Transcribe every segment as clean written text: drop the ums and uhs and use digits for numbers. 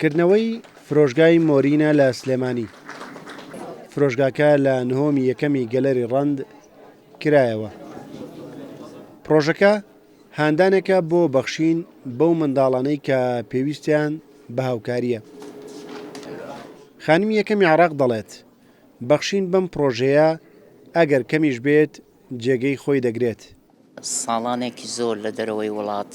کردنەوەی فرۆژگای مۆرینە لە سلێمانی. فرۆژگاکە لە نهۆمی یەکەمی گەلەری ڕەند کرایەوە. پرۆژەکە هاندانێکە بۆ بەخشین بەو منداڵانەی کە پێویستیان بە هاوکاریە. خانمی یەکەمی عێراق دەڵێت بەخشین بەم پرۆژەیە ئەگەر کەمیش بێت جێگەی خۆی دەگرێت. ساڵانێکی زۆر لە دەرەوەی وڵات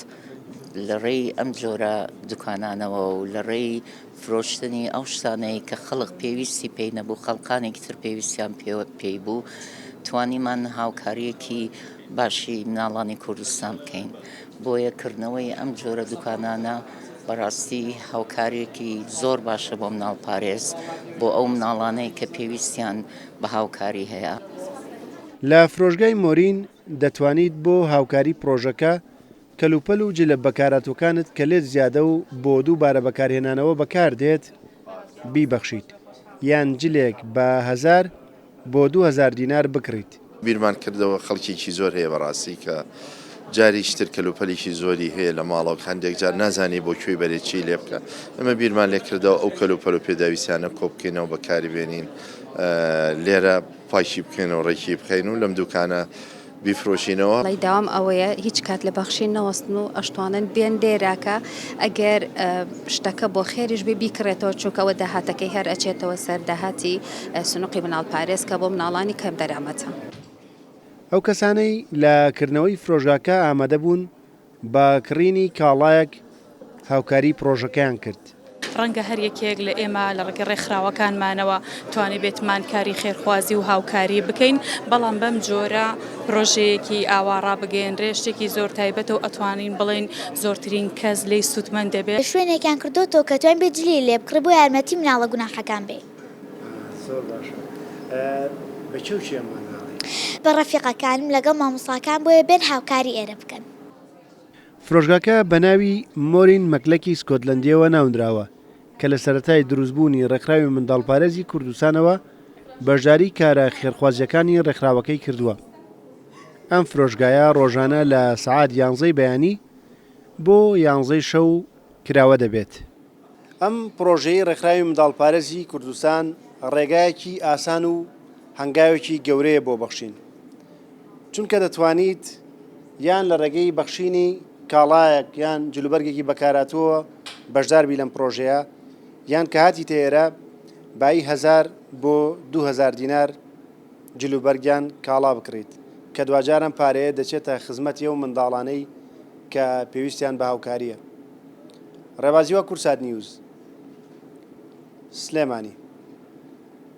لە ڕێی ئەم جۆرە دوکانانەوە و لە ڕێی فرۆشتنی ئەو شتانەی کە خەڵق پێویستی پێی نەبوو، خەڵکانێکی تر پێویستیان پێی بوو، توانیمان هاوکاریەکی باشی مناڵانی کوردستان بکەین. بۆیە کردنەوەی ئەم جۆرە دوکانانە بەڕاستی هاوکاریەکی زۆر باشە بۆ مناڵ پارێز، بۆ ئەو مناڵانەی کە پێویستیان بە هاوکاری هەیە. لە فرۆژگای مۆرین دەتوانیت بۆ هاوکاری پرۆژەکە کەلوپەل و جلە بەکارهاتووەکانت کە لێت زیادە و بۆ دووبارە بەکارهێنانەوە بەکاردێت بیبەخشیت، یان جلێک بە 1000 بۆ 2000 دینار بکڕیت. بیرمان کردەوە خەڵکێکی زۆر هەیە بەڕاستی کە جاریشتر کەلوپەلێکی زۆری هەیە لە ماڵەوە هەندێک جار نازانی بۆ کوێی بەرێکی لێ بکە. ئەمە بیرمان لێ کردەوە ئەو کەلوپەل و پێداویستیانە کۆ بکەینەوە بەکاری بێنین، لێرە پاشی بکەینەوە ڕێکی بخەین و لەم دوکانە بیفرۆشینەوە. لای داوام ئەوەیە هیچ کات لە بەخشین نەوەستن و ئەشتوانن بێن دێراکە ئەگەر شتەکە بۆ خێریش بێ بیکڕێتەوە، چونکەوە داهاتەکەی هەر ئەچێتەوە سەر داهاتی سنووقی مناڵ پارێز کە بۆ مناڵانی کەم دەرامەتە. ئەو کەسانەی لە کردنەوەی فرۆژگاکە ئامادە بوون بە کڕینی کاڵایەک هاوکاری پرۆژەکەیان کرد. ڕەنگە هەر یەکێک لە ئێمە لە ڕێگە ڕێکخراوەکانمانەوە توانێت بێتمان کاری خێرخوازی و هاوکاری بکەین، بەڵام بەم جۆرە پرۆژەیەکی ئاوارا بگەێنرێ شتێکی زۆر تایبەتەوە ئەتوانین بڵێن زۆرترین کەس لێی سوودمەند دەبێت. شوێنێکیان کردوتەوە کە توانین بجلی لێ بکڕ بۆ یارمەتی مناڵە گوناحەکان بێ. زۆر باشە. بە چێوچیەمان بە ڕەفیقەکانم لەگەڵ مامۆستاکان بۆیە بێن هاوکاری ئێرە بکەن. فرۆژگاکە بە ناوی مۆرین مەکلەکی سکۆتلەندیەوە ناوندراوە کە لە سەرەتای دروستبوونی ڕێکخراوی منداڵپارێزی کوردستانەوە بەشداری کارە خێرخوازیەکانی ڕێکخراوەکەی کردووە. ئەم فرۆژگایە ڕۆژانە لە سەعات 11 بەیانی بۆ 11 شەو کراوە دەبێت. ئەم پرۆژەی ڕێکخراوی منداڵپارێزی کوردستان ڕێگایەکی ئاسان و هەنگاوێکی گەورەیە بۆ بەخشین، چونکە دەتوانیت یان لە ڕێگەی بەخشینی کاڵایەک یان جلوبەرگێکی بەکاراتووە بەشداربی لەم پرۆژەیە، یان کە هاتی تێرە بای 1000 بۆ 2000 دینار جلوبەرگیان کاڵا بکڕیت، کە دوجارم پارەیە دەچێتە خزمەتی ئەو منداڵانەی کە پێویستیان بە هاوکاریە. ڕێبازیوە کورسات نیوز، سلێمانی.